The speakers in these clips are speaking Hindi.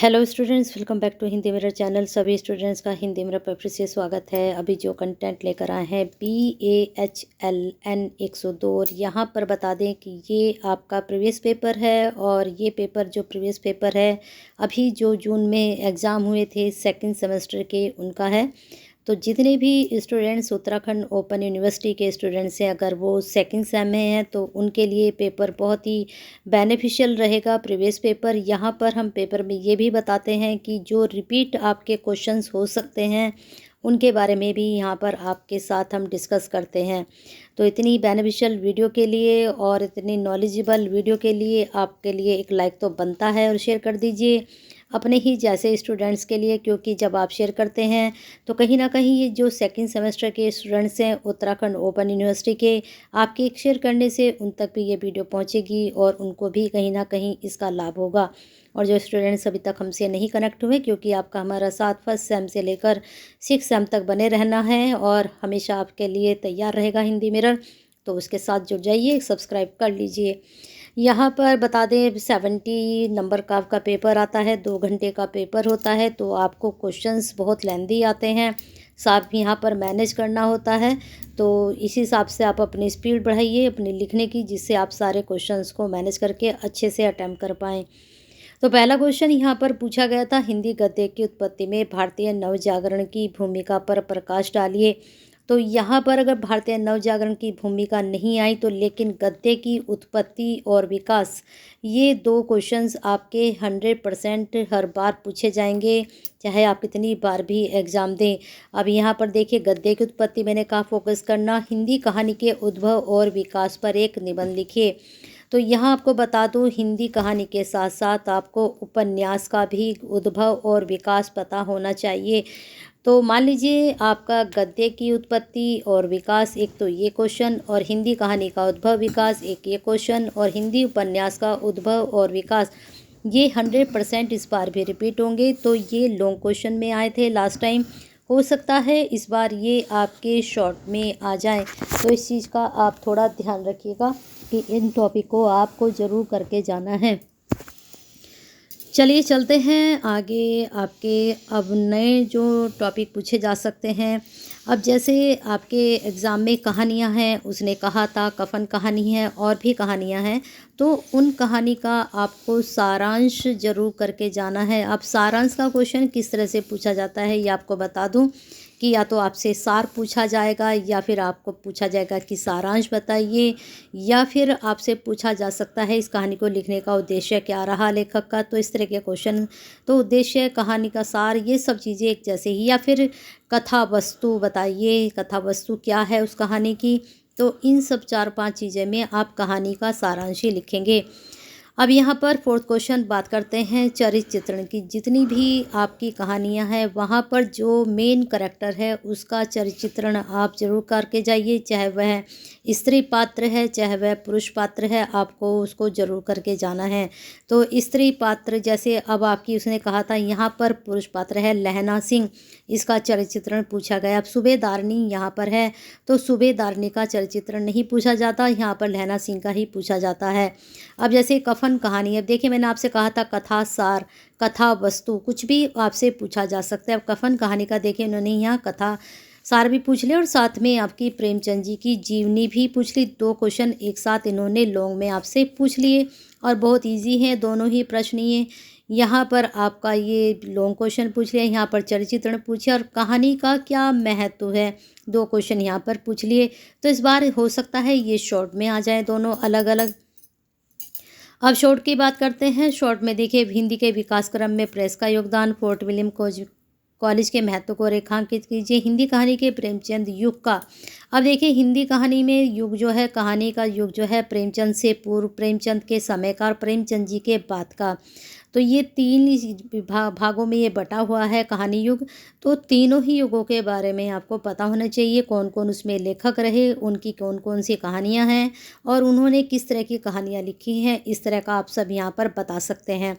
Hello students, welcome back to Hindi mirror channel. सभी स्टूडेंट्स का हिंदी मिरर पर फिर से स्वागत है। अभी जो कंटेंट लेकर आए हैं BAHLN 102, और यहाँ पर बता दें कि ये आपका प्रीवियस पेपर है। और ये पेपर जो प्रीवियस पेपर है अभी जो जून में एग्ज़ाम हुए थे सेकंड सेमेस्टर के, उनका है। तो जितने भी स्टूडेंट्स उत्तराखंड ओपन यूनिवर्सिटी के स्टूडेंट्स हैं, अगर वो सेकंड सेम में हैं तो उनके लिए पेपर बहुत ही बेनिफिशियल रहेगा प्रीवियस पेपर। यहाँ पर हम पेपर में ये भी बताते हैं कि जो रिपीट आपके क्वेश्चंस हो सकते हैं उनके बारे में भी यहाँ पर आपके साथ हम डिस्कस करते हैं। तो इतनी बेनिफिशियल वीडियो के लिए और इतनी नॉलेजेबल वीडियो के लिए आपके लिए एक लाइक तो बनता है, और शेयर कर दीजिए अपने ही जैसे स्टूडेंट्स के लिए, क्योंकि जब आप शेयर करते हैं तो कहीं ना कहीं ये जो सेकंड सेमेस्टर के स्टूडेंट्स हैं उत्तराखंड ओपन यूनिवर्सिटी के, आपके एक शेयर करने से उन तक भी ये वीडियो पहुंचेगी और उनको भी कहीं ना कहीं इसका लाभ होगा। और जो स्टूडेंट्स अभी तक हमसे नहीं कनेक्ट हुए, क्योंकि आपका हमारा साथ फर्स्ट सेम से लेकर 6 सेम तक बने रहना है और हमेशा आपके लिए तैयार रहेगा हिंदी मिरर, तो उसके साथ जुड़ जाइए, सब्सक्राइब कर लीजिए। यहाँ पर बता दें 70 नंबर का आपका पेपर आता है, 2 घंटे का पेपर होता है। तो आपको क्वेश्चंस बहुत लेंदी आते हैं, साथ यहाँ पर मैनेज करना होता है। तो इस हिसाब से आप अपनी स्पीड बढ़ाइए अपनी लिखने की, जिससे आप सारे क्वेश्चंस को मैनेज करके अच्छे से अटैम्प्ट कर पाएँ। तो पहला क्वेश्चन यहाँ पर पूछा गया था, हिंदी गद्य की उत्पत्ति में भारतीय नवजागरण की भूमिका पर प्रकाश डालिए। तो यहाँ पर अगर भारतीय नवजागरण की भूमिका नहीं आई तो लेकिन गद्य की उत्पत्ति और विकास, ये 2 क्वेश्चंस आपके 100% हर बार पूछे जाएंगे, चाहे आप कितनी बार भी एग्ज़ाम दें। अब यहाँ पर देखिए, गद्य की उत्पत्ति मैंने कहा फोकस करना, हिंदी कहानी के उद्भव और विकास पर एक निबंध लिखिए। तो यहाँ आपको बता दूँ, हिंदी कहानी के साथ साथ आपको उपन्यास का भी उद्भव और विकास पता होना चाहिए। तो मान लीजिए आपका गद्य की उत्पत्ति और विकास एक तो ये क्वेश्चन, और हिंदी कहानी का उद्भव विकास एक ये क्वेश्चन, और हिंदी उपन्यास का उद्भव और विकास ये 100% इस बार भी रिपीट होंगे। तो ये लॉन्ग क्वेश्चन में आए थे लास्ट टाइम, हो सकता है इस बार ये आपके शॉर्ट में आ जाए। तो इस चीज़ का आप थोड़ा ध्यान रखिएगा कि इन टॉपिक को आपको ज़रूर करके जाना है। चलिए चलते हैं आगे। आपके अब नए जो टॉपिक पूछे जा सकते हैं, अब जैसे आपके एग्ज़ाम में कहानियां हैं, उसने कहा था कफन कहानी है और भी कहानियां हैं, तो उन कहानी का आपको सारांश जरूर करके जाना है। अब सारांश का क्वेश्चन किस तरह से पूछा जाता है ये आपको बता दूं कि या तो आपसे सार पूछा जाएगा, या फिर आपको पूछा जाएगा कि सारांश बताइए, या फिर आपसे पूछा जा सकता है इस कहानी को लिखने का उद्देश्य क्या रहा लेखक का। तो इस तरह के क्वेश्चन, तो उद्देश्य, कहानी का सार, ये सब चीज़ें एक जैसे ही, या फिर कथा वस्तु बताइए, कथा वस्तु क्या है उस कहानी की। तो इन सब 4-5 चीज़ें में आप कहानी का सारांश ही लिखेंगे। अब यहाँ पर फोर्थ क्वेश्चन बात करते हैं चरित्र चित्रण की। जितनी भी आपकी कहानियाँ हैं वहाँ पर जो मेन करेक्टर है उसका चरित्र चित्रण आप जरूर करके जाइए, चाहे वह स्त्री पात्र है चाहे वह पुरुष पात्र है, आपको उसको जरूर करके जाना है। तो स्त्री पात्र, जैसे अब आपकी उसने कहा था यहाँ पर पुरुष पात्र है लहना सिंह, इसका चरित्र चित्रण पूछा गया। अब सूबेदारनी यहाँ पर है, तो सूबेदारनी का चरित्र चित्रण नहीं पूछा जाता, यहाँ पर लहना सिंह का ही पूछा जाता है। अब जैसे कफन कहानी, अब देखिए मैंने आपसे कहा था कथा सार, कथा वस्तु, कुछ भी आपसे पूछा जा सकता है। अब कफन कहानी का देखिए उन्होंने यहाँ कथा सार भी पूछ लिया और साथ में आपकी प्रेमचंद जी की जीवनी भी पूछ ली। 2 क्वेश्चन एक साथ इन्होंने लॉन्ग में आपसे पूछ लिए, और बहुत इजी हैं दोनों ही प्रश्न। ये यहाँ पर आपका ये लॉन्ग क्वेश्चन पूछ लिया, यहाँ पर चरित्र चित्रण पूछे, और कहानी का क्या महत्व है 2 क्वेश्चन यहाँ पर पूछ लिए। तो इस बार हो सकता है ये शॉर्ट में आ जाए दोनों अलग अलग। अब शॉर्ट की बात करते हैं। शॉर्ट में देखिए, हिंदी के विकास क्रम में प्रेस का योगदान, फोर्ट विलियम कॉलेज के महत्व को रेखांकित कीजिए, हिंदी कहानी के प्रेमचंद युग का। अब देखिए हिंदी कहानी में युग जो है, कहानी का युग जो है प्रेमचंद से पूर्व, प्रेमचंद के समय का और प्रेमचंद जी के बाद का। तो ये 3 भागों में ये बटा हुआ है कहानी युग। तो तीनों ही युगों के बारे में आपको पता होना चाहिए, कौन कौन उसमें लेखक रहे, उनकी कौन कौन सी कहानियाँ हैं और उन्होंने किस तरह की कहानियाँ लिखी हैं, इस तरह का आप सब यहाँ पर बता सकते हैं।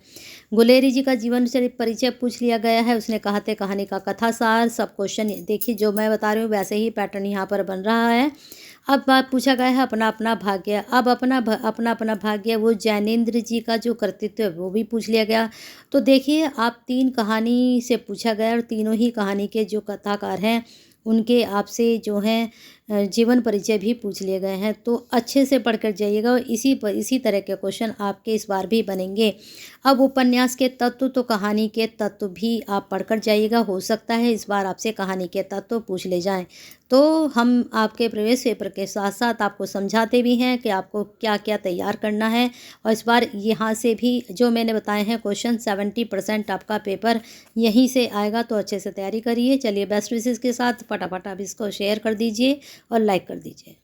गुलेरी जी का जीवन चरित्र परिचय पूछ लिया गया है, उसने कहा थे कहानी का कथा सार। सब क्वेश्चन देखिए जो मैं बता रही हूँ वैसे ही पैटर्न यहाँ पर बन रहा है। अब बात पूछा गया है अपना अपना भाग्य। अब अपना अपना भाग्य वो जैनेंद्र जी का जो कर्तृत्व है वो भी पूछ लिया गया। तो देखिए आप 3 कहानी से पूछा गया और तीनों ही कहानी के जो कथाकार हैं उनके आपसे जो हैं जीवन परिचय भी पूछ लिए गए हैं। तो अच्छे से पढ़ कर जाइएगा और इसी तरह के क्वेश्चन आपके इस बार भी बनेंगे। अब उपन्यास के तत्व तो कहानी के तत्व भी आप पढ़कर जाइएगा, हो सकता है इस बार आपसे कहानी के तत्व पूछ ले जाएं। तो हम आपके प्रवेश पेपर के साथ साथ आपको समझाते भी हैं कि आपको क्या क्या तैयार करना है। और इस बार यहाँ से भी जो मैंने बताए हैं क्वेश्चन 70% आपका पेपर यहीं से आएगा, तो अच्छे से तैयारी करिए। चलिए बेस्ट विशेज़ के साथ फटाफट आप इसको शेयर कर दीजिए और लाइक कर दीजिए।